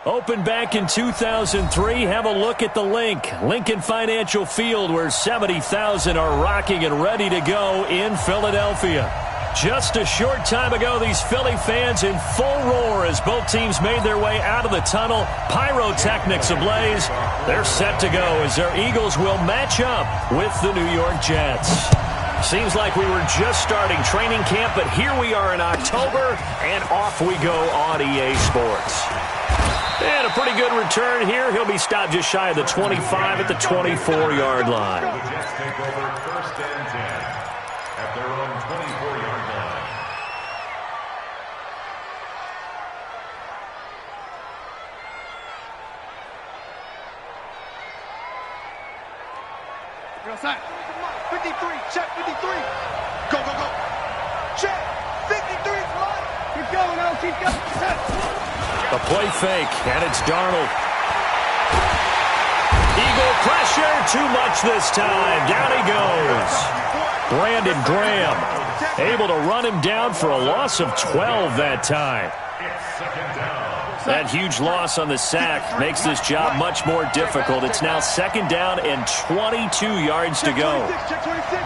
Opened back in 2003. Have a look at the link. Lincoln Financial Field, where 70,000 are rocking and ready to go in Philadelphia. Just a short time ago, these Philly fans in full roar as both teams made their way out of the tunnel. Pyrotechnics ablaze. They're set to go as their Eagles will match up with the New York Jets. Seems like we were just starting training camp, but here we are in October, and off we go on EA Sports. And a pretty good return here. He'll be stopped just shy of the 25 at the 24-yard line. Jets take over first and 10 at their own 24-yard line. You're outside. 53, check 53. Go, go, go. Check 53 is mine. Keep going, now, keep going. Set. A play fake, and it's Darnold. Eagle pressure, too much this time. Down he goes. Brandon Graham able to run him down for a loss of 12 that time. That huge loss on the sack makes this job much more difficult. It's now second down and 22 yards to go. Check 26.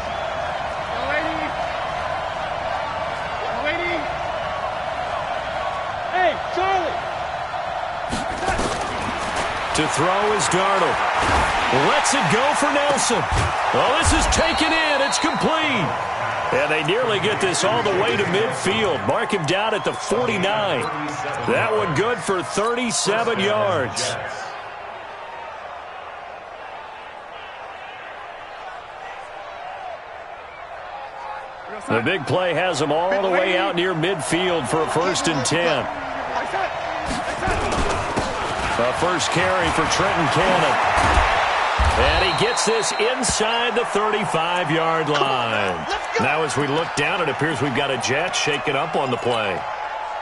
Hey, Charlie. To throw is Darnold. Lets it go for Nelson. Well, this is taken in. It's complete. And they nearly get this all the way to midfield. Mark him down at the 49. That one good for 37 yards. The big play has them all the way out near midfield for a first and 10. A first carry for Trenton Cannon. And he gets this inside the 35-yard line. Now as we look down, it appears we've got a Jet shaken up on the play.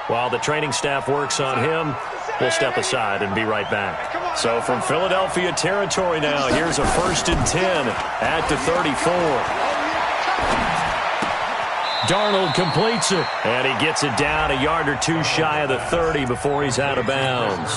While the training staff works on him, we'll step aside and be right back. So from Philadelphia territory now, here's a first and 10 at the 34. Darnold completes it, and he gets it down a yard or two shy of the 30 before he's out of bounds.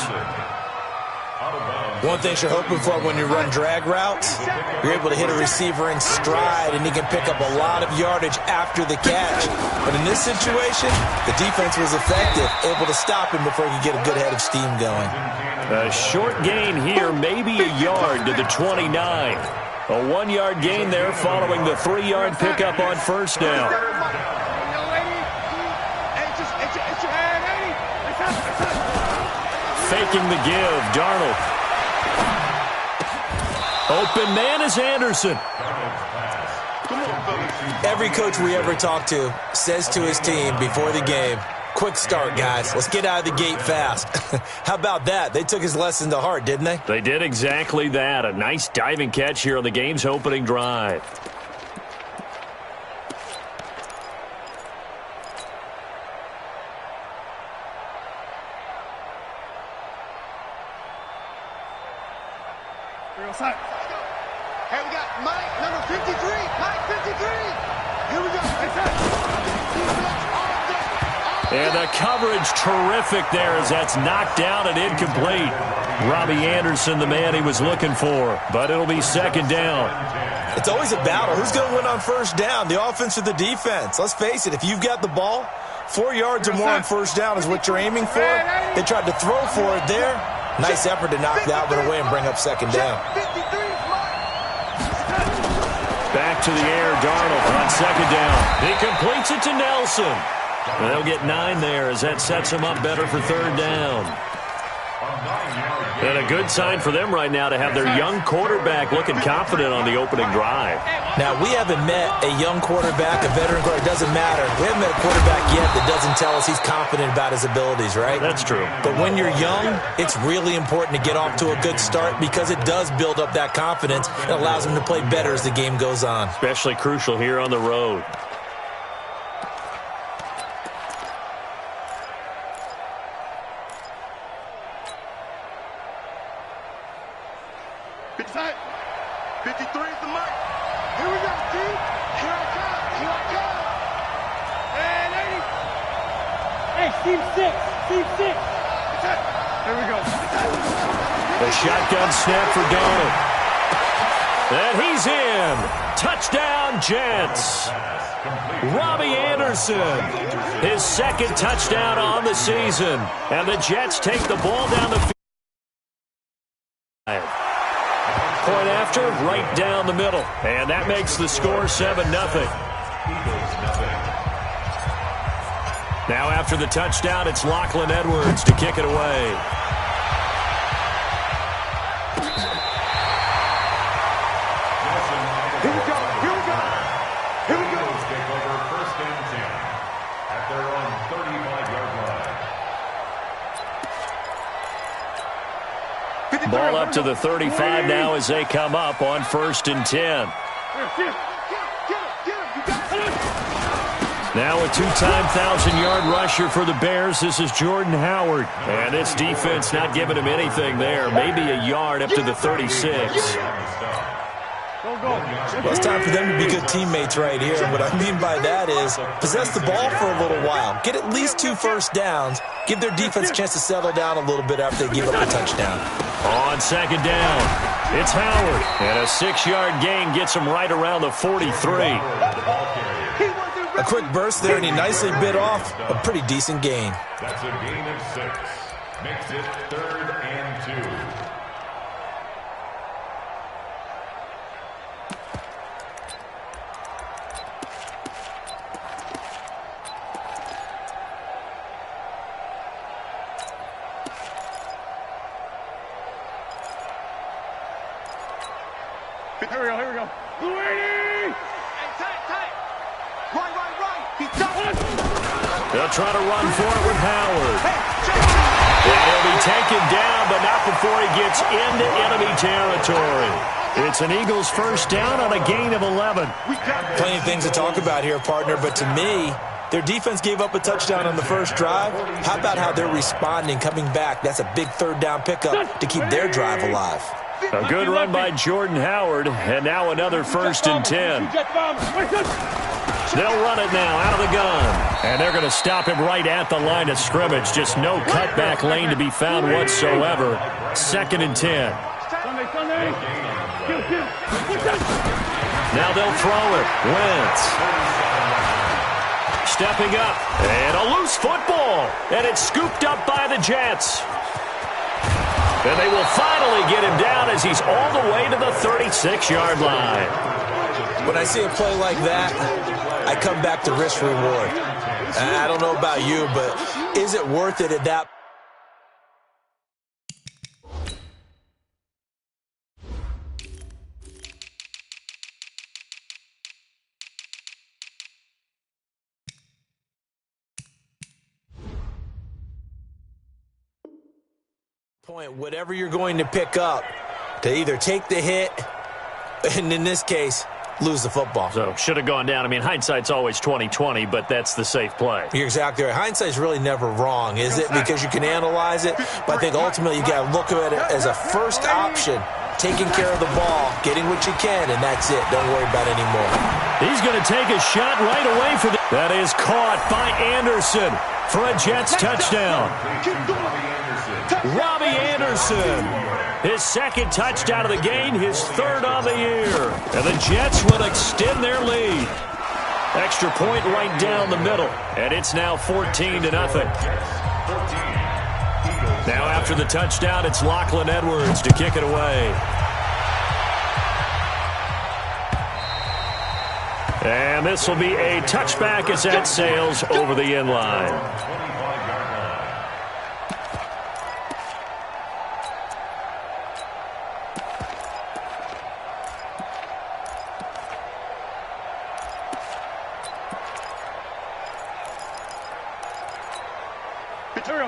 One thing you're hoping for when you run drag routes, you're able to hit a receiver in stride, and he can pick up a lot of yardage after the catch. But in this situation, the defense was effective, able to stop him before he could get a good head of steam going. A short gain here, maybe a yard to the 29. A 1-yard gain there following the 3-yard pickup on first down. Faking the give, Darnold. Open man is Anderson. Every coach we ever talk to says to his team before the game, quick start, guys. Let's get out of the gate fast. How about that? They took his lesson to heart, didn't they? They did exactly that. A nice diving catch here on the game's opening drive. Hey, we got Mike, number 53. Mike, 53. Here we go. And the coverage terrific there as that's knocked down and incomplete. Robbie Anderson, the man he was looking for, but it'll be second down. It's always a battle. Who's going to win on first down, the offense or the defense? Let's face it, if you've got the ball, 4 yards or more on first down is what you're aiming for. They tried to throw for it there. Nice effort to knock that one away and bring up second down. Back to the air, Darnold on second down. He completes it to Nelson. And they'll get 9 there as that sets him up better for third down. And a good sign for them right now to have their young quarterback looking confident on the opening drive. Now, we haven't met a young quarterback, a veteran quarterback. It doesn't matter. We haven't met a quarterback yet that doesn't tell us he's confident about his abilities, right? That's true. But when you're young, it's really important to get off to a good start because it does build up that confidence. It allows him to play better as the game goes on. Especially crucial here on the road. Tight. 53 is the mark. Here we go, team. Here I come. Here I come. And 80. Hey, team 6. Team 6. Here we go. The shotgun snap for Donald. And he's in. Touchdown, Jets. Robbie Anderson, his second touchdown on the season. And the Jets take the ball down the field. Point after, right down the middle. And that makes the score 7-0. Now after the touchdown, it's Lachlan Edwards to kick it away. Here we go. Here we go. Here we go. Take over first and 10 at their own 35-yard line. Ball up to the 35 now as they come up on 1st and 10. Now a two-time 1,000-yard rusher for the Bears. This is Jordan Howard. And this defense not giving him anything there. Maybe a yard up to the 36. Well, it's time for them to be good teammates right here. What I mean by that is possess the ball for a little while. Get at least 2 first downs. Give their defense a chance to settle down a little bit after they give up a touchdown. On 2nd down, it's Howard. And a 6-yard gain gets him right around the 43. A quick burst there, and he nicely bit off a pretty decent gain. That's a gain of 6. Makes it 3rd and 2. Here we go. Here we go. Hey, tight. Right. He's done. They'll try to run for it with Howard. And he'll be taken down, but not before he gets into enemy territory. It's an Eagles first down on a gain of 11. Plenty of things to talk about here, partner, but to me, their defense gave up a touchdown on the first drive. How about how they're responding, coming back? That's a big 3rd down pickup to keep their drive alive. A good run by Jordan Howard, and now another 1st and 10. They'll run it now out of the gun. And they're going to stop him right at the line of scrimmage. Just no cutback lane to be found whatsoever. 2nd and 10. Now they'll throw it. Wentz. Stepping up. And a loose football. And it's scooped up by the Jets. And they will finally get him down as he's all the way to the 36-yard line. When I see a play like that, I come back to risk reward. I don't know about you, but is it worth it at that? Point, whatever you're going to pick up, to either take the hit, and in this case, lose the football. So, should have gone down. I mean, hindsight's always 20/20, but that's the safe play. You're exactly right. Hindsight's really never wrong, is it? Because you can analyze it, but I think ultimately you got to look at it as a first option, taking care of the ball, getting what you can, and that's it. Don't worry about it anymore. He's going to take a shot right away for the... That is caught by Anderson for a Jets touchdown. Robbie Anderson, his 2nd touchdown of the game, his 3rd on the year. And the Jets will extend their lead. Extra point right down the middle. And it's now 14-0. Now after the touchdown, it's Lachlan Edwards to kick it away. And this will be a touchback as that sails over the end line.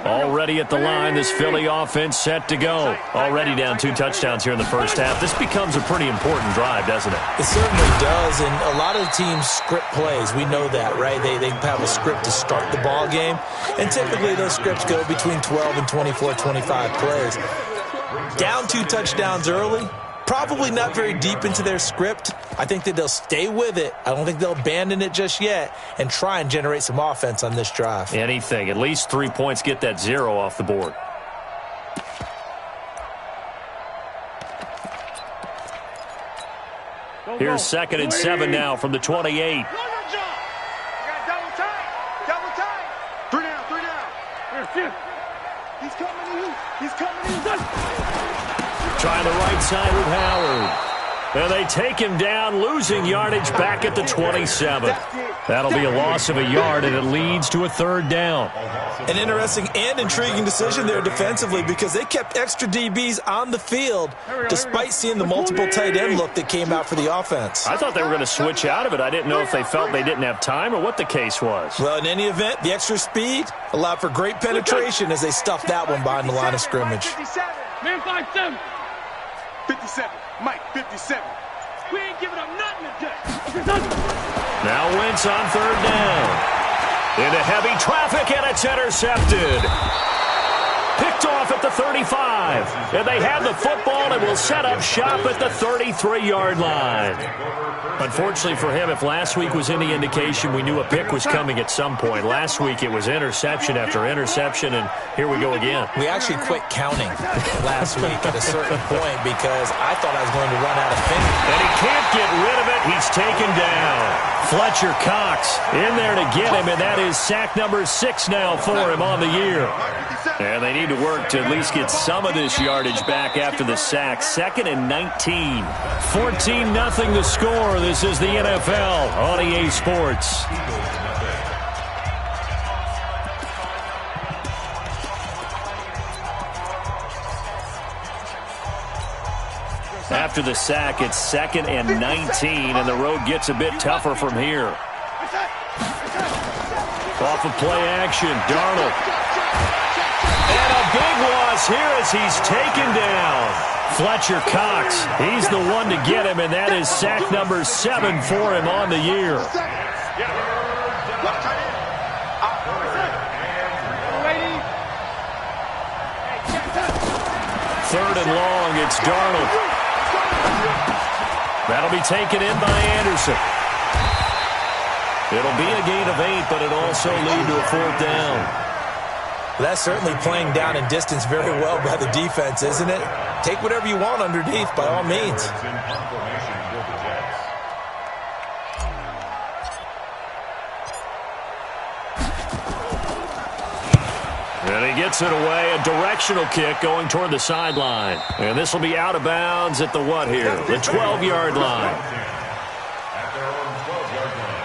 Already at the line, this Philly offense set to go. Already down 2 touchdowns here in the first half. This becomes a pretty important drive, doesn't it? It certainly does, and a lot of teams script plays. We know that, right? They have a script to start the ball game, and typically those scripts go between 12 and 24, 25 plays. Down 2 touchdowns early, probably not very deep into their script. I think that they'll stay with it. I don't think they'll abandon it just yet and try and generate some offense on this drive. Anything. At least 3 points, get that 0 off the board. Here's 2nd and 7 now from the 28. Got double time. Double time. 3 down. He's coming to you. He's coming to you. Trying the right side with Howard. And they take him down, losing yardage back at the 27. That'll be a loss of a yard, and it leads to a 3rd down. An interesting and intriguing decision there defensively because they kept extra DBs on the field despite seeing the multiple tight end look that came out for the offense. I thought they were going to switch out of it. I didn't know if they felt they didn't have time or what the case was. Well, in any event, the extra speed allowed for great penetration as they stuffed that one behind the line of scrimmage. 57. Man 5-7. 57. Mike, 57. We ain't giving up nothing today. Now Wentz on 3rd down. Into heavy traffic, and it's intercepted. Picked off at the 35. And they have the football and will set up shop at the 33-yard line. Unfortunately for him, if last week was any indication, we knew a pick was coming at some point. Last week it was interception after interception, and here we go again. We actually quit counting last week at a certain point because I thought I was going to run out of fingers. And he can't get rid of it. He's taken down. Fletcher Cox in there to get him, and that is sack number 6 now for him on the year. And they need to work to at least get some of this yardage back after the sack. 2nd and 19. 14-0 the score. This is the NFL on EA Sports. After the sack, it's 2nd and 19, and the road gets a bit tougher from here. Off of play action, Darnold. And a big loss here as he's taken down. Fletcher Cox, he's the one to get him, and that is sack number 7 for him on the year. 3rd and long, it's Darnold. That'll be taken in by Anderson. It'll be a gain of 8, but it'll also lead to a 4th down. That's certainly playing down in distance very well by the defense, isn't it? Take whatever you want underneath, by all means. And he gets it away, a directional kick going toward the sideline. And this will be out of bounds at the what here? The 12-yard line. At their own 12-yard line.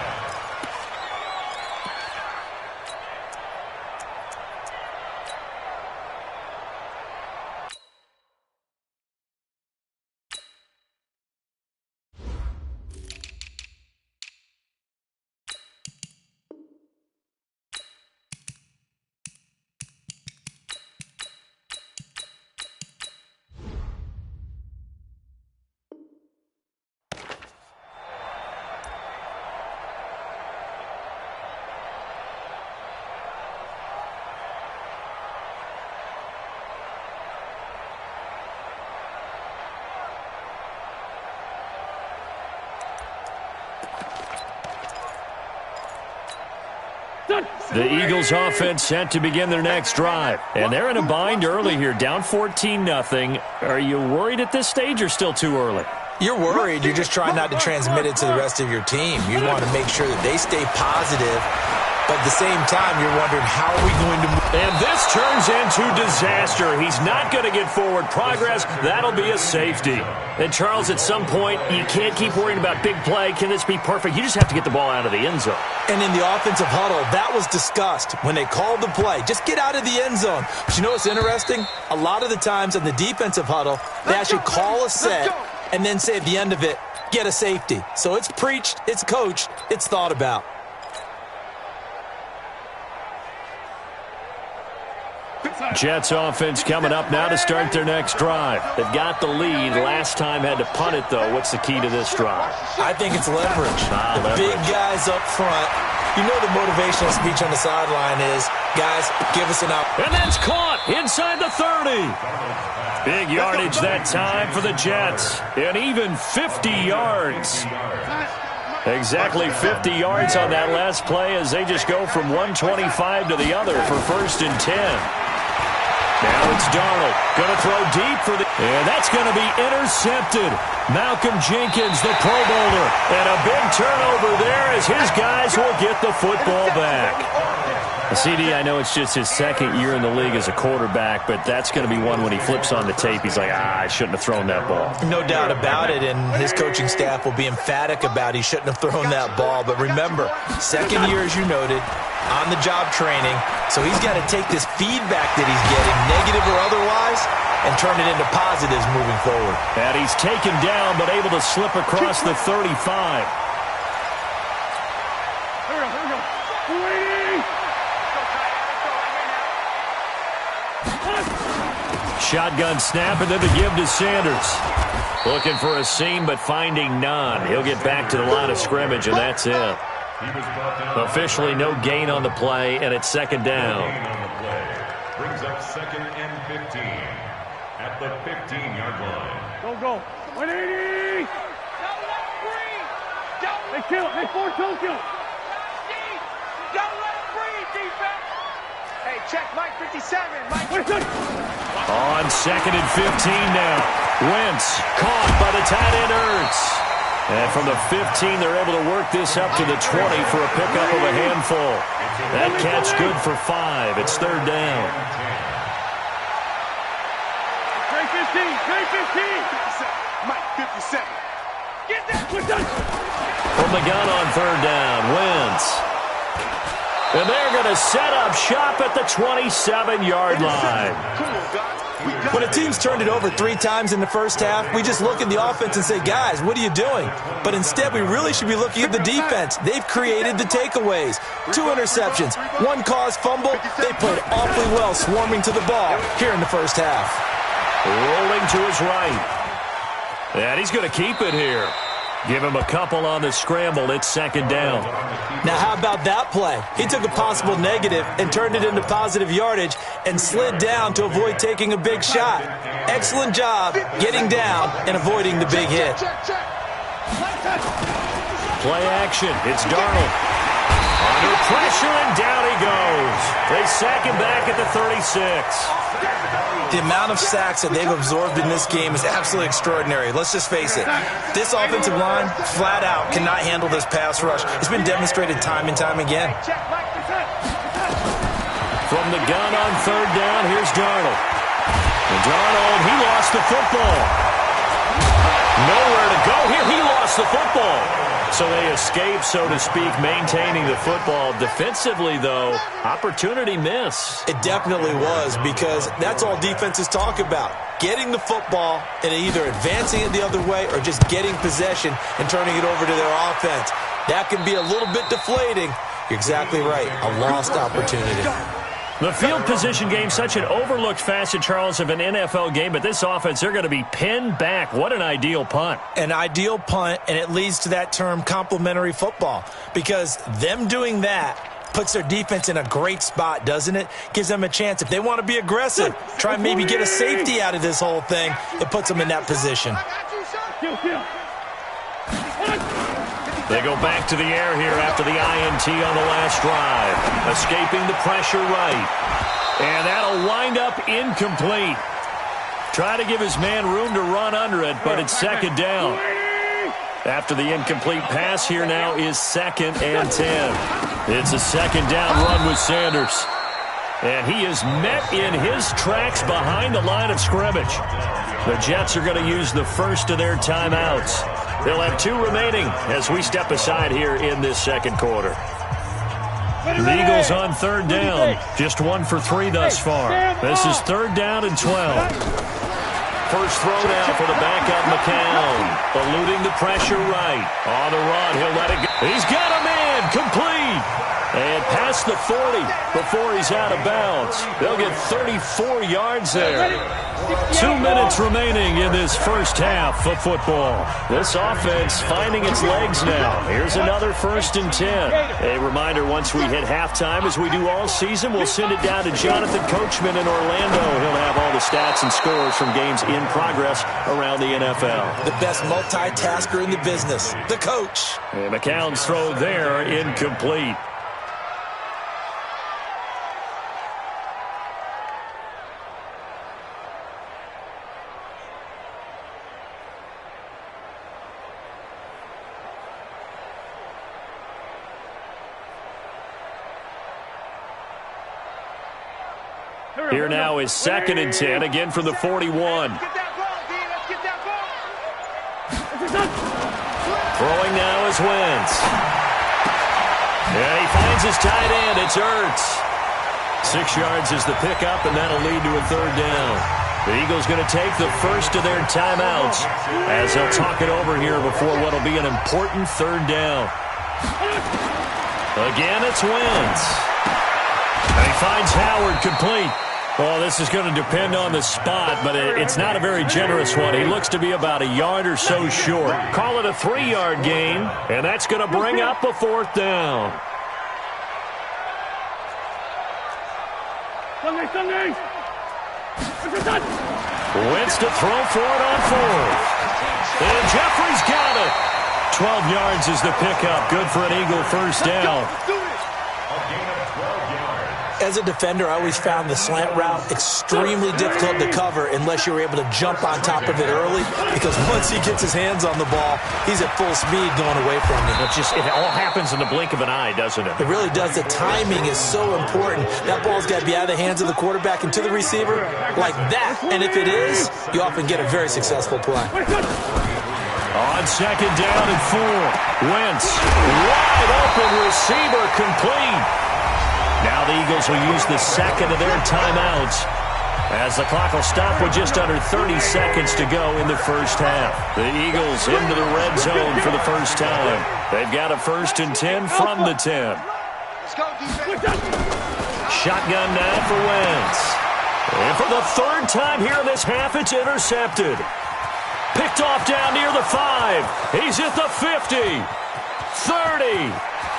The Eagles offense set to begin their next drive. And they're in a bind early here, down 14-0. Are you worried at this stage or still too early? You're worried. You're just trying not to transmit it to the rest of your team. You want to make sure that they stay positive, but at the same time, you're wondering, how are we going to move? And this turns into disaster. He's not going to get forward progress. That'll be a safety. And, Charles, at some point, you can't keep worrying about big play. Can this be perfect? You just have to get the ball out of the end zone. And in the offensive huddle, that was discussed when they called the play. Just get out of the end zone. But you know what's interesting? A lot of the times in the defensive huddle, they actually call a set and then say at the end of it, get a safety. So it's preached, it's coached, it's thought about. Jets offense coming up now to start their next drive. They've got the lead. Last time had to punt it, though. What's the key to this drive? I think it's leverage. Leverage. Big guys up front. You know the motivational speech on the sideline is, guys, give us an out. And that's caught inside the 30. Big yardage that time for the Jets. And even 50 yards. Exactly 50 yards on that last play as they just go from 125 to the other for 1st and 10. Now it's Darnold. Going to throw deep for the... And that's going to be intercepted. Malcolm Jenkins, the Pro Bowler. And a big turnover there as his guys will get the football back. CD, I know it's just his second year in the league as a quarterback, but that's going to be one when he flips on the tape. He's like, I shouldn't have thrown that ball. No doubt about it, and his coaching staff will be emphatic about he shouldn't have thrown that ball. But remember, second year, as you noted, on-the-job training, so he's got to take this feedback that he's getting, negative or otherwise, and turn it into positives moving forward. And he's taken down, but able to slip across the 35. Shotgun snap, and then the give to Sanders. Looking for a seam, but finding none. He'll get back to the line of scrimmage, and that's it. Officially no gain on the play, and it's second down. Brings up second and 15 at the 15-yard line. Go. 180. Hey, kill. Hey, force don't kill. Don't let him breathe, defense. Hey, check Mike 57. Mike. On second and 15 now. Wentz caught by the tight end Ertz. And from the 15, they're able to work this up to the 20 for a pickup of a handful. That catch good for 5. It's third down. Trey 15. Mike 57. Get that. From the gun on third down, Wentz. And they're going to set up shop at the 27-yard line. When a team's turned it over 3 times in the first half, we just look at the offense and say, guys, what are you doing? But instead, we really should be looking at the defense. They've created the takeaways. 2 interceptions, 1 caused fumble. They played awfully well swarming to the ball here in the first half. Rolling to his right. And he's going to keep it here. Give him a couple on the scramble. It's second down. Now, how about that play? He took a possible negative and turned it into positive yardage and slid down to avoid taking a big shot. Excellent job getting down and avoiding the big hit. Play action. It's Darnold. Under pressure, and down he goes. They sack him back at the 36. The amount of sacks that they've absorbed in this game is absolutely extraordinary. Let's just face it. This offensive line, flat out, cannot handle this pass rush. It's been demonstrated time and time again. From the gun on third down, here's Darnold. And Darnold, he lost the football. Nowhere to go here. He lost the football. So they escape, so to speak, maintaining the football. Defensively, though, opportunity miss. It definitely was, because that's all defenses talk about. Getting the football and either advancing it the other way or just getting possession and turning it over to their offense. That can be a little bit deflating. You're exactly right. A lost opportunity. The field position game, such an overlooked facet, Charles, of an NFL game, but this offense, they're going to be pinned back. What an ideal punt. An ideal punt, and it leads to that term complementary football, because them doing that puts their defense in a great spot, doesn't it? Gives them a chance. If they want to be aggressive, try and maybe get a safety out of this whole thing, it puts them in that position. They go back to the air here after the INT on the last drive. Escaping the pressure right. And that'll wind up incomplete. Try to give his man room to run under it, but it's second down. After the incomplete pass, here now is second and 10. It's a second down run with Sanders. And he is met in his tracks behind the line of scrimmage. The Jets are going to use the first of their timeouts. They'll have 2 remaining as we step aside here in this second quarter. The Eagles on third down. Just 1 for 3 thus far. This is third down and 12. First throw down for the backup McCown. Eluding the pressure right. On the run, he'll let it go. He's got a man, complete. And past the 40 before he's out of bounds. They'll get 34 yards there. 2 minutes remaining in this first half of football. This offense finding its legs now. Here's another first and 10. A reminder, once we hit halftime, as we do all season, we'll send it down to Jonathan Coachman in Orlando. He'll have all the stats and scores from games in progress around the NFL. The best multitasker in the business, the coach. And McCown's throw there, incomplete. Here now is 2nd and 10, again from the 41. Throwing now is Wentz. Yeah, he finds his tight end. It's Ertz. 6 yards is the pickup, and that'll lead to a 3rd down. The Eagles going to take the first of their timeouts as they'll talk it over here before what will be an important 3rd down. Again, it's Wentz. And he finds Howard complete. Well, this is going to depend on the spot, but it's not a very generous one. He looks to be about a yard or so short. Call it a 3-yard gain, and that's going to bring up a 4th down. Wentz to throw for it on 4th. And Jeffrey's got it. 12 yards is the pickup. Good for an Eagle 1st down. As a defender, I always found the slant route extremely difficult to cover unless you were able to jump on top of it early, because once he gets his hands on the ball, he's at full speed going away from you. It all happens in the blink of an eye, doesn't it? It really does. The timing is so important. That ball's got to be out of the hands of the quarterback and to the receiver like that. And if it is, you often get a very successful play. On 2nd down and 4, Wentz, wide open receiver, complete. Now the Eagles will use the 2nd of their timeouts as the clock will stop with just under 30 seconds to go in the 1st half. The Eagles into the red zone for the first time. They've got a 1st and 10 from the 10. Shotgun now for Wentz. And for the 3rd time here in this half, it's intercepted. Picked off down near the 5. He's at the 50, 30,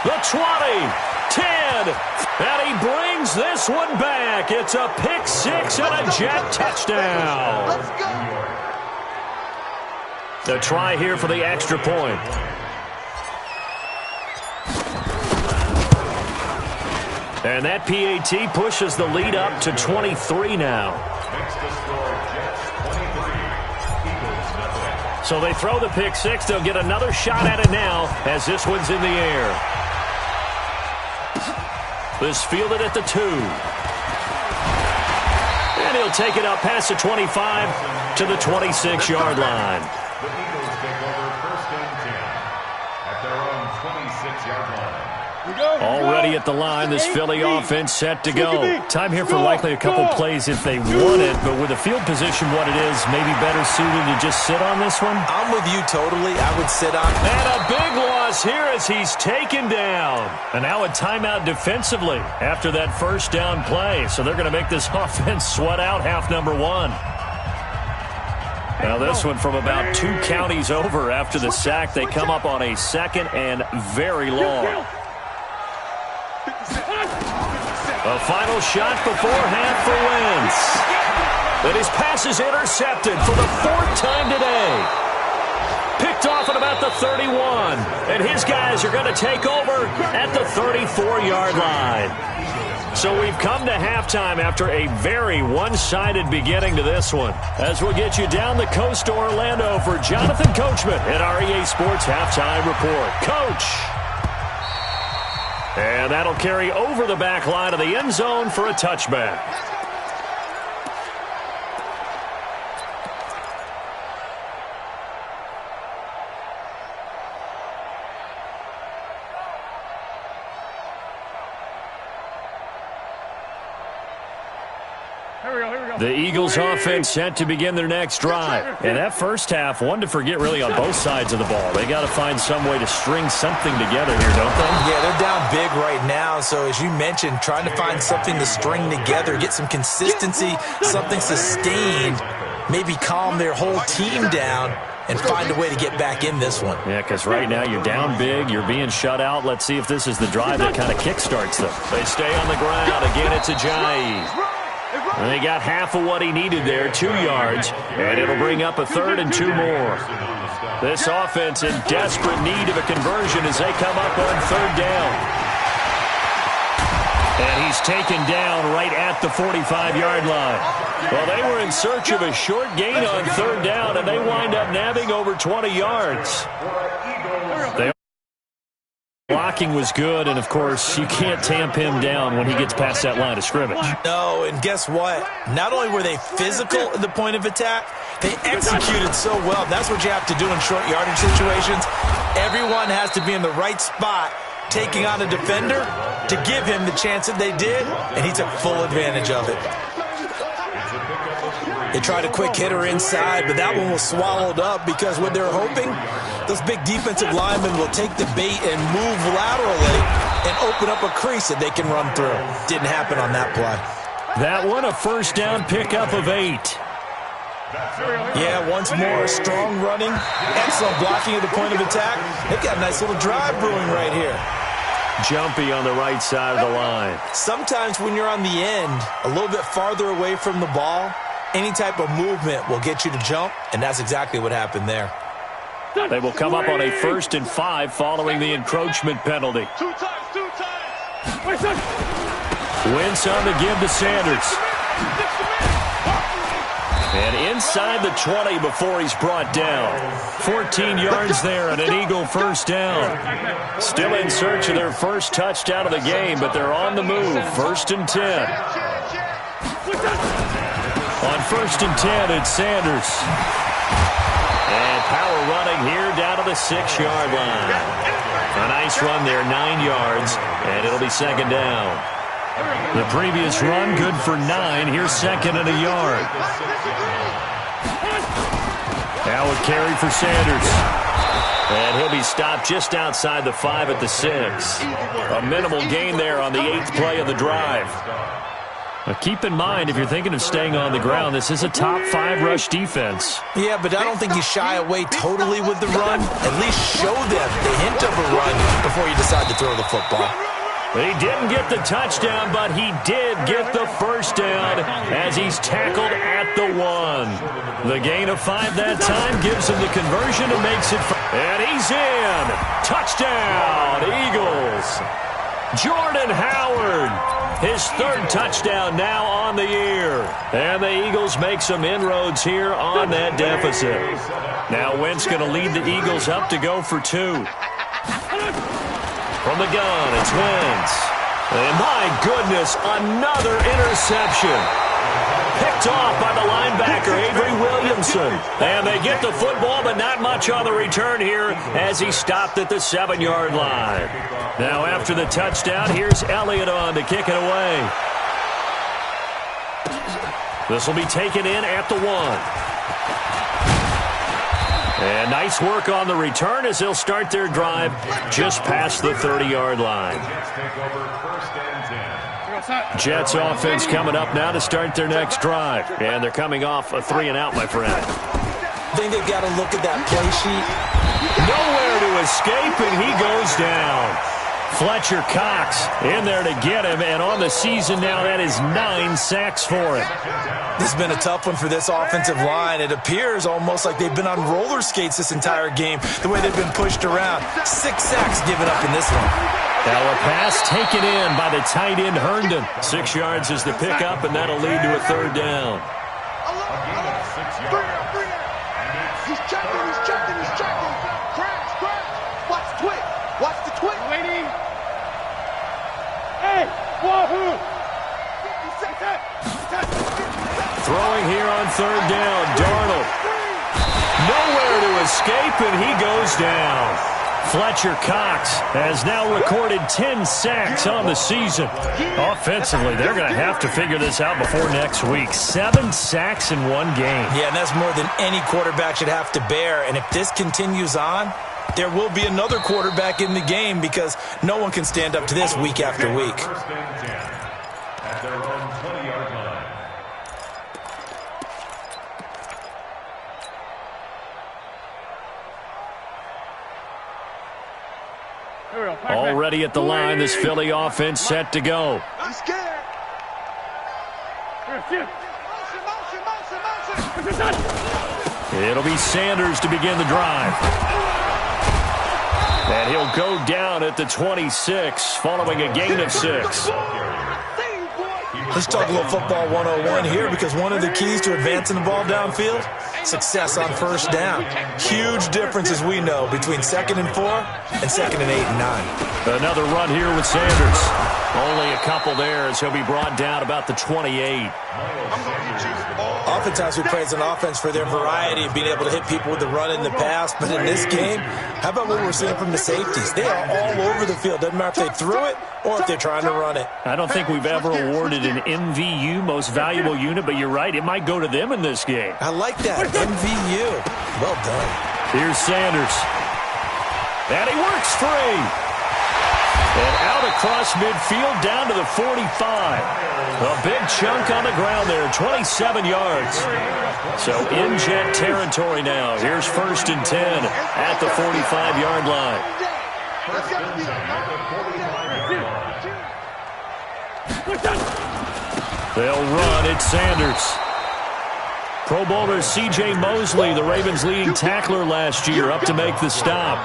the 20. 10, and he brings this one back. It's a pick 6 and a jet touchdown. Let's go. The try here for the extra point. And that PAT pushes the lead up to 23 now. So they throw the pick 6. They'll get another shot at it now as this one's in the air. This fielded at the 2. And he'll take it up past the 25 to the 26-yard line. The Eagles take over 1st and 10 at their own 26-yard line. Already at the line, this Philly offense set to go. Time here for likely a couple plays if they want it, but with the field position what it is, maybe better suited to just sit on this one? I'm with you totally. I would sit on. And a big loss here as he's taken down. And now a timeout defensively after that 1st down play. So they're going to make this offense sweat out half number 1. Now this one from about 2 counties over after the sack. They come up on a 2nd and very long. A final shot before half for Wentz. And his pass is intercepted for the 4th time today. Picked off at about the 31. And his guys are going to take over at the 34-yard line. So we've come to halftime after a very one-sided beginning to this one. As we'll get you down the coast to Orlando for Jonathan Coachman at our EA Sports Halftime Report. Coach! And that'll carry over the back line of the end zone for a touchback. The Eagles offense set to begin their next drive. And that 1st half, one to forget really on both sides of the ball. They got to find some way to string something together here, don't they? Yeah, they're down big right now. So as you mentioned, trying to find something to string together, get some consistency, something sustained, maybe calm their whole team down and find a way to get back in this one. Yeah, because right now you're down big, you're being shut out. Let's see if this is the drive that kind of kickstarts them. They stay on the ground. Again, it's Ajayi. And they got half of what he needed there, 2 yards, and it'll bring up a 3rd and 2 more. This offense in desperate need of a conversion as they come up on 3rd down. And he's taken down right at the 45-yard line. Well, they were in search of a short gain on 3rd down, and they wind up nabbing over 20 yards. They Blocking was good, and, of course, you can't tamp him down when he gets past that line of scrimmage. No, and guess what? Not only were they physical at the point of attack, they executed so well. That's what you have to do in short yardage situations. Everyone has to be in the right spot, taking on a defender to give him the chance that they did, and he took full advantage of it. They tried a quick hitter inside, but that one was swallowed up because what they're hoping, those big defensive linemen will take the bait and move laterally and open up a crease that they can run through. Didn't happen on that play. That one, a first down pickup of 8. Yeah, once more, strong running, excellent blocking at the point of attack. They've got a nice little drive brewing right here. Jumpy on the right side of the line. Sometimes when you're on the end, a little bit farther away from the ball, any type of movement will get you to jump, and that's exactly what happened there. They will come up on a 1st and 5 following the encroachment penalty. Two times. Wentz on the give to Sanders. And inside the 20 before he's brought down. 14 yards there and an Eagle first down. Still in search of their first touchdown of the game, but they're on the move. 1st and 10. On 1st and 10, it's Sanders. And power running here down to the 6-yard line. A nice run there, 9 yards, and it'll be 2nd down. The previous run, good for 9. Here's 2nd and a yard. Now a carry for Sanders. And he'll be stopped just outside the 5 at the 6. A minimal gain there on the 8th play of the drive. Now keep in mind, if you're thinking of staying on the ground, this is a top 5 rush defense. Yeah, but I don't think you shy away totally with the run. At least show them the hint of a run before you decide to throw the football. He didn't get the touchdown, but he did get the first down as he's tackled at the 1. The gain of 5 that time gives him the conversion and makes it. And he's in. Touchdown, Eagles. Jordan Howard, his 3rd touchdown now on the year. And the Eagles make some inroads here on that deficit. Now Wentz going to lead the Eagles up to go for 2. From the gun, it's Wentz. And my goodness, another interception. Picked off by the linebacker, Avery Williamson. And they get the football, but not much on the return here as he stopped at the 7-yard line. Now after the touchdown, here's Elliott on to kick it away. This will be taken in at the 1. And nice work on the return as they'll start their drive just past the 30-yard line. Jets offense coming up now to start their next drive. And they're coming off a 3-and-out, my friend. I think they've got to look at that play sheet. Nowhere to escape, and he goes down. Fletcher Cox in there to get him, and on the season now, that is 9 sacks for him. This has been a tough one for this offensive line. It appears almost like they've been on roller skates this entire game, the way they've been pushed around. 6 sacks given up in this one. Now a pass taken in by the tight end Herndon. 6 yards is the pickup, and that'll lead to a 3rd down. He's checking. Crash. Watch the twit. Waiting. Hey, wahoo! Throwing here on 3rd down, Darnold. Nowhere to escape, and he goes down. Fletcher Cox has now recorded 10 sacks on the season. Offensively, they're going to have to figure this out before next week. 7 sacks in 1 game. Yeah, and that's more than any quarterback should have to bear. And if this continues on, there will be another quarterback in the game because no one can stand up to this week after week. At their own 20-yard line. Already at the line, this Philly offense set to go. I'm scared. It'll be Sanders to begin the drive. And he'll go down at the 26 following a gain of 6. Let's talk a little football 101 here, because one of the keys to advancing the ball downfield, success on first down. Huge difference, as we know, between 2nd and 4 and 2nd and 8 and 9. Another run here with Sanders. Only a couple there as he'll be brought down about the 28. Oftentimes we praise an offense for their variety of being able to hit people with the run in the pass, but in this game, how about what we're seeing from the safeties? They are all over the field. Doesn't matter if they threw it or if they're trying to run it. I don't think we've ever awarded an MVU, most valuable unit, but you're right, it might go to them in this game. I like that, MVU. Well done. Here's Sanders. And he works free. And out across midfield down to the 45. A big chunk on the ground there, 27 yards. So in Jet territory now. Here's 1st and 10 at the 45-yard line. They'll run. It's Sanders. Pro Bowler C.J. Mosley, the Ravens' leading tackler last year, up to make the stop.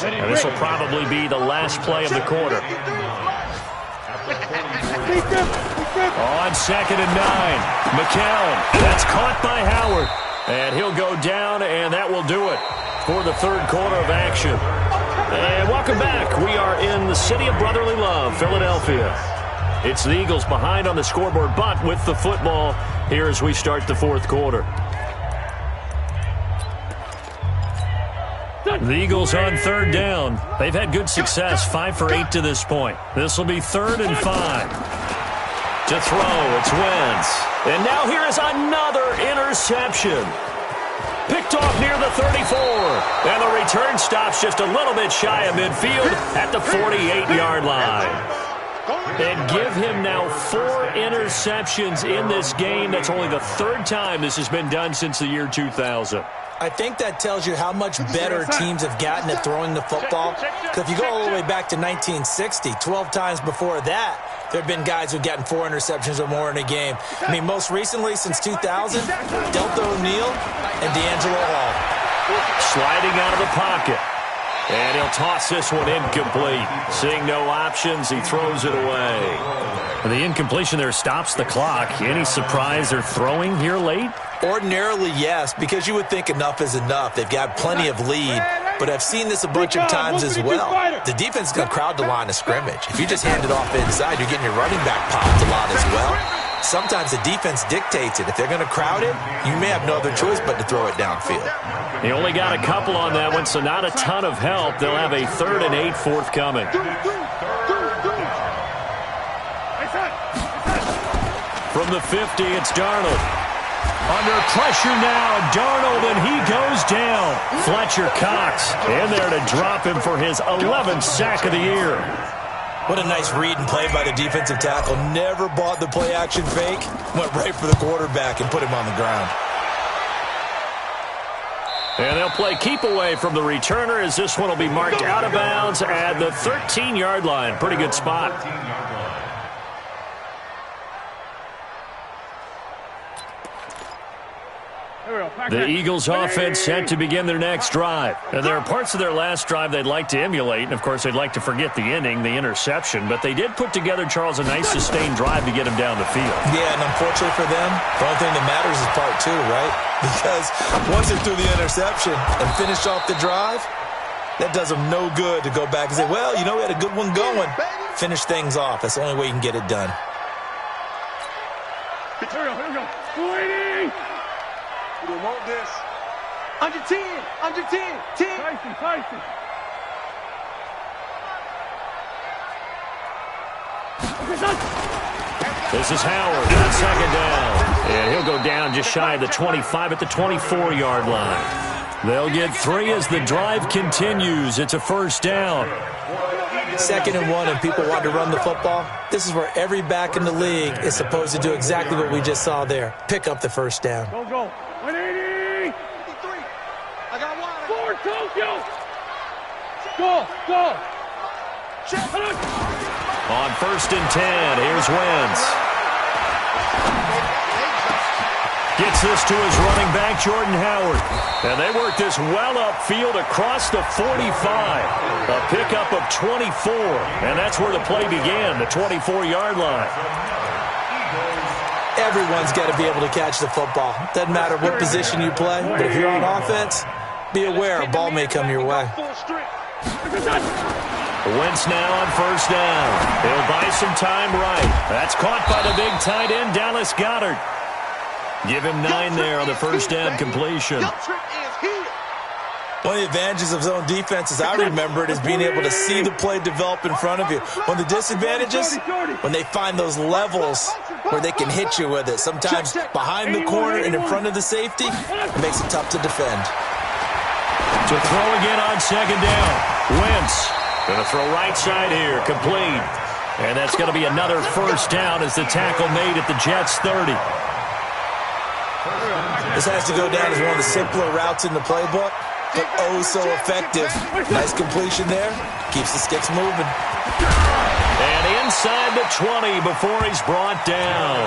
And this will probably be the last play of the quarter. On 2nd and 9, McCown. That's caught by Howard. And he'll go down, and that will do it for the 3rd quarter of action. And welcome back. We are in the city of brotherly love, Philadelphia. It's the Eagles behind on the scoreboard, but with the football here as we start the 4th quarter. The Eagles on 3rd down. They've had good success, 5 for 8 to this point. This will be 3rd and 5. To throw, it's Wentz. And now here is another interception. Picked off near the 34. And the return stops just a little bit shy of midfield at the 48-yard line. And give him now 4 interceptions in this game. That's only the 3rd time this has been done since the year 2000. I think that tells you how much better teams have gotten at throwing the football. Because if you go all the way back to 1960, 12 times before that, there have been guys who've gotten 4 interceptions or more in a game. I mean, most recently, since 2000, Delta O'Neal and D'Angelo Hall. Sliding out of the pocket. And he'll toss this one incomplete. Seeing no options, he throws it away. The incompletion there stops the clock. Any surprise they're throwing here late? Ordinarily, yes, because you would think enough is enough. They've got plenty of lead, but I've seen this a bunch of times as well. The defense is going to crowd the line of scrimmage. If you just hand it off inside, you're getting your running back popped a lot as well. Sometimes the defense dictates it. If they're going to crowd it, you may have no other choice but to throw it downfield. He only got a couple on that one, so not a ton of help. They'll have a 3rd and 8 forthcoming. From the 50, it's Darnold. Under pressure now, Darnold, and he goes down. Fletcher Cox in there to drop him for his 11th sack of the year. What a nice read and play by the defensive tackle. Never bought the play-action fake. Went right for the quarterback and put him on the ground. And they'll play keep away from the returner as this one will be marked out of bounds at the 13-yard line. Pretty good spot. The Eagles offense set to begin their next drive. And there are parts of their last drive they'd like to emulate. And, of course, they'd like to forget the inning, the interception. But they did put together, Charles, a nice sustained drive to get him down the field. Yeah, and unfortunately for them, the only thing that matters is part 2, right? Because once they threw the interception and finished off the drive, that does them no good to go back and say, well, you know, we had a good one going. Finish things off. That's the only way you can get it done. Here we go. Waiting. We want this. Under 10. Under 10. 10. Tyson. This is Howard on 2nd down. And he'll go down just shy of the 25 at the 24-yard line. They'll get 3 as the drive continues. It's a 1st down. 2nd and 1 and people want to run the football. This is where every back in the league is supposed to do exactly what we just saw there. Pick up the 1st down. Go. 180. 53. I got one. 4 Tokyo. Go. On 1st and 10, here's Wentz. Gets this to his running back, Jordan Howard. And they work this well upfield across the 45. A pickup of 24. And that's where the play began, the 24-yard line. Everyone's got to be able to catch the football. Doesn't matter what position you play, but if you're on offense, be aware a ball may come your way. Wentz now on first down. He'll buy some time right. That's caught by the big tight end, Dallas Goedert. Give him 9 there on the first down completion. One of the advantages of zone defense, as I remember it, is being able to see the play develop in front of you. One of the disadvantages, when they find those levels where they can hit you with it. Sometimes behind the corner and in front of the safety, it makes it tough to defend. To throw again on second down. Wentz going to throw right side here, complete. And that's going to be another first down as the tackle made at the Jets' 30. This has to go down as one of the simpler routes in the playbook, but oh so effective. Nice completion there. Keeps the sticks moving. And inside the 20 before he's brought down.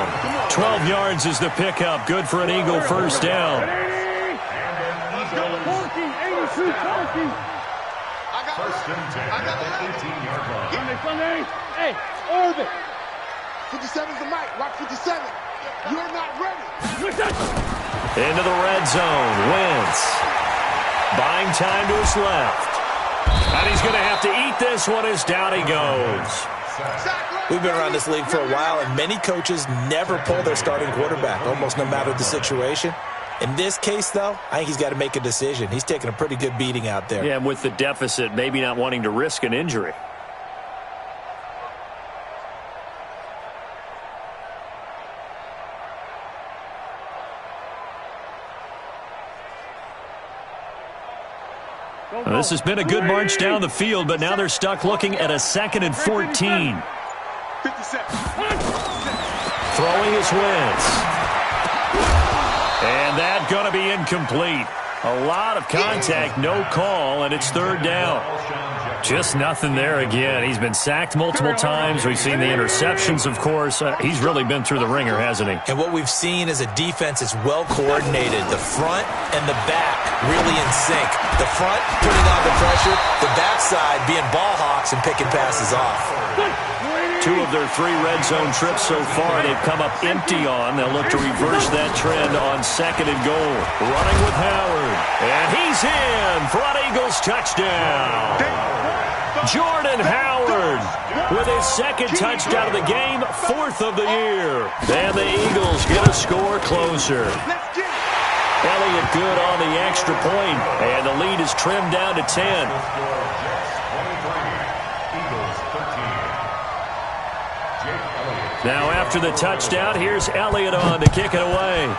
12 yards is the pickup. Good for an Eagle first down. First and 10 at the 18-yard line. Hey, Orbit. 57's the mic. Watch 57. You're not ready. Into the red zone. Wentz. Buying time to his left. And he's going to have to eat this one as down he goes. We've been around this league for a while, and many coaches never pull their starting quarterback, almost no matter the situation. In this case, though, I think he's got to make a decision. He's taking a pretty good beating out there. Yeah, and with the deficit, maybe not wanting to risk an injury. Well, this has been a good march down the field, but now they're stuck looking at a 2nd and 14. 57. Throwing his Wentz. And that's going to be incomplete. A lot of contact, no call, and it's third down. Just nothing there again. He's been sacked multiple times. We've seen the interceptions, of course. He's really been through the ringer, hasn't he? And what we've seen is a defense that's well coordinated. The front and the back really in sync. The front putting on the pressure, the backside being ball hawks and picking passes off. 2 of their 3 red zone trips so far they've come up empty on. They'll look to reverse that trend on 2nd and goal. Running with Howard. And he's in for an Eagles touchdown. Jordan Howard with his 2nd touchdown of the game, 4th of the year. And the Eagles get a score closer. Elliott good on the extra point, and the lead is trimmed down to 10. Now after the touchdown, here's Elliott on to kick it away.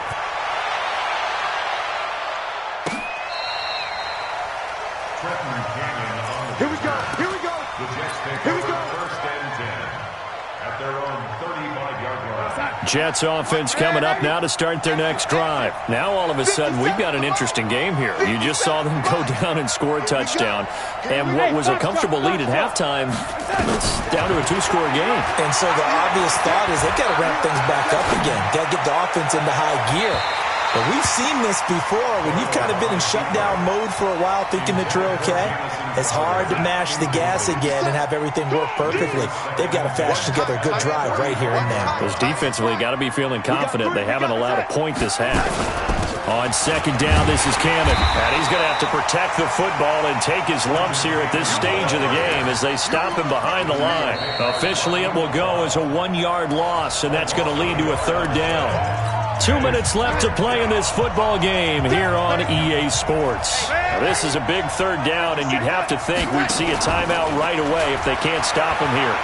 Here we go. Here we go. The Jets take Here we over go. first and 10 at their own 35-yard line. Jets offense coming up now to start their next drive. Now all of a sudden we've got an interesting game here. You just saw them go down and score a touchdown. And what was a comfortable lead at halftime, it's down to a 2-score game. And so the obvious thought is they've got to ramp things back up again. Got to get the offense into high gear. But we've seen this before. When you've kind of been in shutdown mode for a while thinking that you're okay, it's hard to mash the gas again and have everything work perfectly. They've got to fashion together a good drive right here and now. Because defensively, got to be feeling confident. They haven't allowed a point this half. On 2nd down, this is Cannon. And he's going to have to protect the football and take his lumps here at this stage of the game as they stop him behind the line. Officially, it will go as a 1-yard loss, and that's going to lead to a 3rd down. 2 minutes left to play in this football game here on EA Sports. Now, this is a big 3rd down, and you'd have to think we'd see a timeout right away if they can't stop him here.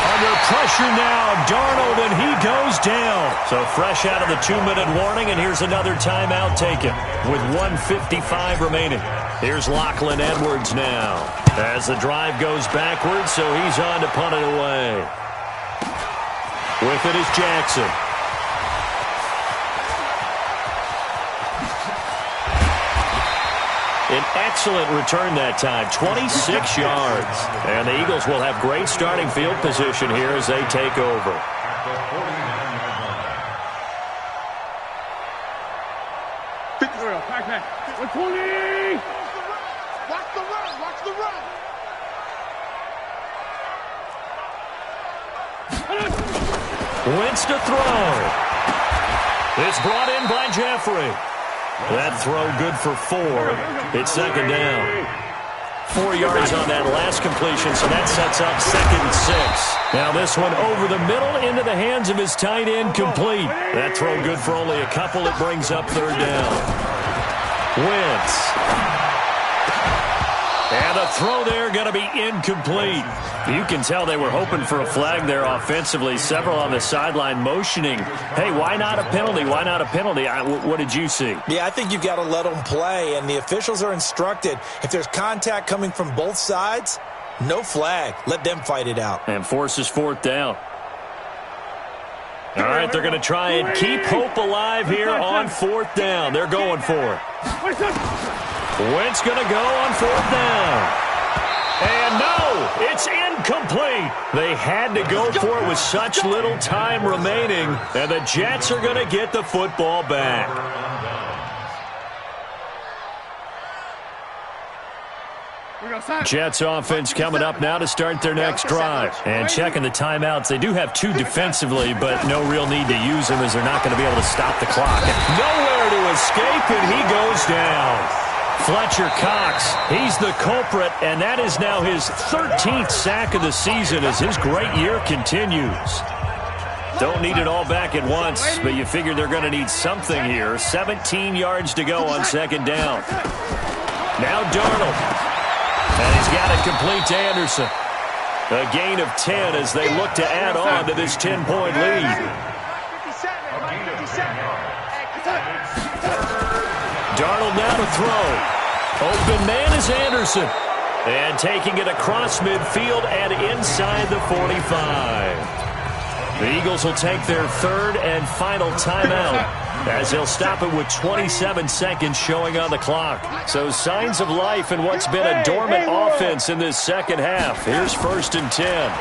Under pressure now, Darnold, and he goes down. So fresh out of the 2-minute warning, and here's another timeout taken with 1:55 remaining. Here's Lachlan Edwards now as the drive goes backwards, so he's on to punt it away. With it is Jackson. An excellent return that time, 26 yards. And the Eagles will have great starting field position here as they take over. 120. Watch the run. Watch the run. Wentz to throw. It's brought in by Jeffrey. That throw good for 4. It's second down. 4 yards on that last completion, so that sets up 2nd and 6. Now this one over the middle into the hands of his tight end, complete. That throw good for only a couple. It brings up 3rd down. Wentz. And the throw there going to be incomplete. You can tell they were hoping for a flag there offensively. Several on the sideline motioning, hey, why not a penalty? Why not a penalty? What did you see? Yeah, I think you've got to let them play, and the officials are instructed. If there's contact coming from both sides, no flag. Let them fight it out. And forces 4th down. All right, they're going to try and keep hope alive here on 4th down. They're going for it. Wentz going to go on 4th down. And no, it's incomplete. They had to go for it with such little time remaining. And the Jets are going to get the football back. Jets offense coming up now to start their next drive. And checking the timeouts. They do have 2 defensively, but no real need to use them as they're not going to be able to stop the clock. And nowhere to escape, and he goes down. Fletcher Cox, he's the culprit, and that is now his 13th sack of the season as his great year continues. Don't need it all back at once, but you figure they're going to need something here. 17 yards to go on 2nd down. Now Darnold. And he's got it complete to Anderson. A gain of 10 as they look to add on to this 10-point lead. Darnold now to throw. Open man is Anderson. And taking it across midfield and inside the 45. The Eagles will take their 3rd and final timeout as they'll stop it with 27 seconds showing on the clock. So signs of life in what's been a dormant offense in this second half. Here's 1st and 10.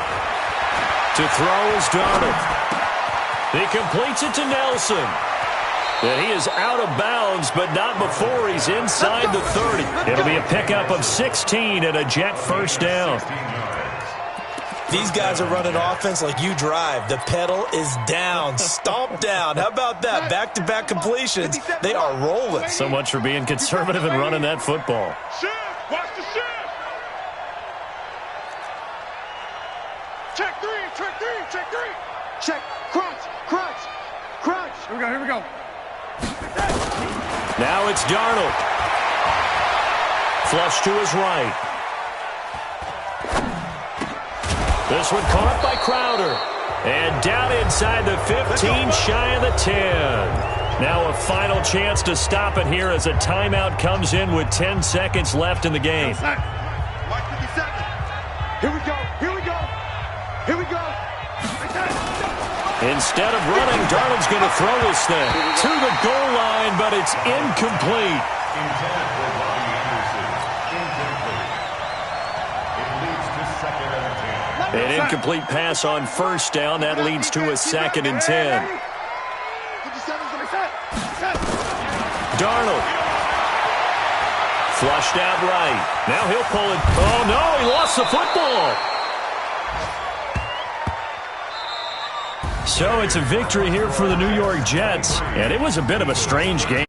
To throw is Darnold. He completes it to Nelson. And he is out of bounds, but not before he's inside the 30. It'll be a pickup of 16 and a Jet 1st down. These guys are running offense like you drive. The pedal is down, stomp down. How about that? Back-to-back completions. They are rolling. So much for being conservative and running that football. Shift. Watch the shift. Check 3. Check 3. Check 3. Check. Crunch. Crunch. Crunch. Here we go. Now it's Darnold. Flush to his right. This one caught by Crowder. And down inside the 15, shy of the 10. Now a final chance to stop it here as a timeout comes in with 10 seconds left in the game. Mark 57. Here we go. Here we go. Here we go. Instead of running, Darnold's going to throw this thing to the goal line, but it's incomplete. An incomplete pass on 1st down. That leads to a 2nd and 10. Darnold. Flushed out right. Now he'll pull it. Oh, no, he lost the football. So it's a victory here for the New York Jets, and it was a bit of a strange game.